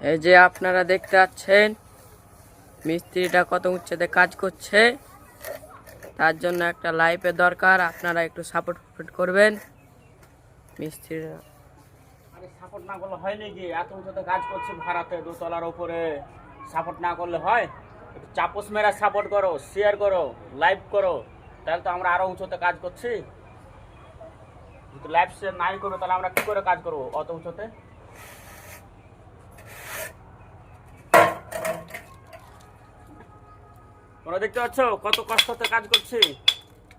এই যে আপনারা দেখতে পাচ্ছেন মিস্ত্রিটা কত উচ্চতে কাজ করছে, তার জন্য একটা লাইফের দরকার। আপনারা একটু সাপোর্ট করবেন মিস্ত্রিরা। আরে সাপোর্ট না করলে হয় নাকি? এত উঁচুতে কাজ করছি ভাড়াতে দোতলার উপরে, সাপোর্ট না করলে হয়? একটু চাপস মেরা সাপোর্ট করো, শেয়ার করো, লাইভ করো, তাহলে তো আমরা আরো উঁচুতে কাজ করছি। যদি লাইভ শেয়ার নাই করবো তাহলে আমরা কি করে কাজ করবো অত উঁচুতে? তোমরা দেখতে পাচ্ছ কত কষ্টতে কাজ করছি।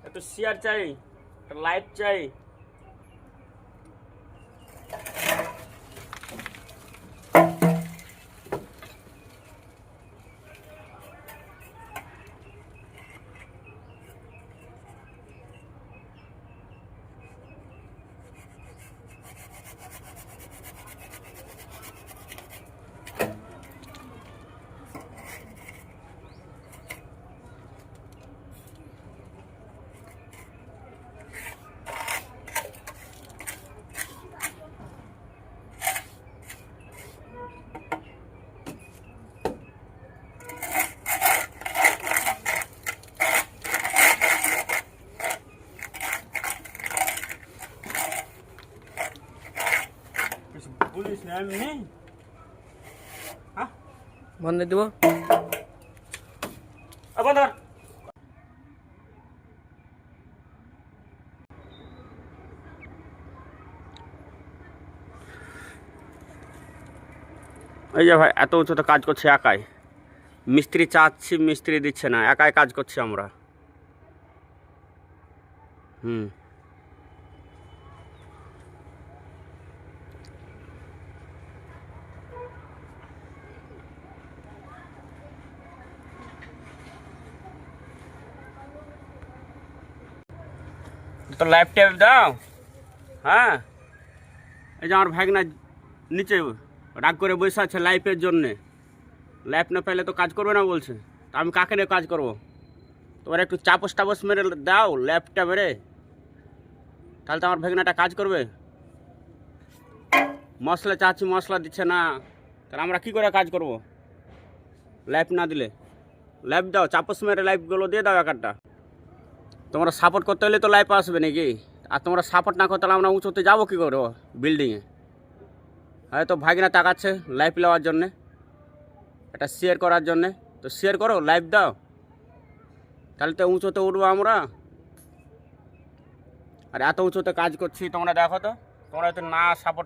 একটু শেয়ার চাই, একটা লাইভ চাই। বলিস না আমি নেই। বন্ধ দিব। বন্ধ। এই যে ভাই এত উঁচুতে কাজ করছে একাই, মিস্ত্রি চাচ্ছি মিস্ত্রি দিচ্ছে না, একাই কাজ করছি আমরা। তো লাইভ টাইপ দাও। হ্যাঁ, এই যে আমার ভাগনা নিচে রাগ করে বসে আছে লাইফের জন্যে। লাইফ না পেলে তো কাজ করবে না বলছে, তো আমি কাকে নিয়ে কাজ করবো? তোমার একটু চাপস টাপস মেরে দাও ল্যাপটা মেরে, তাহলে তো আমার ভাগনাটা কাজ করবে। মশলা চাচ্ছি, মশলা দিচ্ছে না, তাহলে আমরা কি করে কাজ করব? লাইফ না দিলে লাইফ দাও, চাপস মেরে লাইফগুলো দিয়ে দাও একটা। তোমরা সাপোর্ট করতে হলে তো লাইফ আসবে নাকি? আর তোমরা সাপোর্ট না করতে হলে আমরা উঁচুতে যাবো কী করবো বিল্ডিংয়ে? হয়তো ভাগনা তাকাচ্ছে লাইফ নেওয়ার জন্যে, এটা শেয়ার করার জন্যে। তো শেয়ার করো, লাইভ দাও, তাহলে তো উঁচুতে উঠবো আমরা। আর এত উঁচুতে কাজ করছি তোমরা দেখো তো, তোমরা তো না সাপোর্ট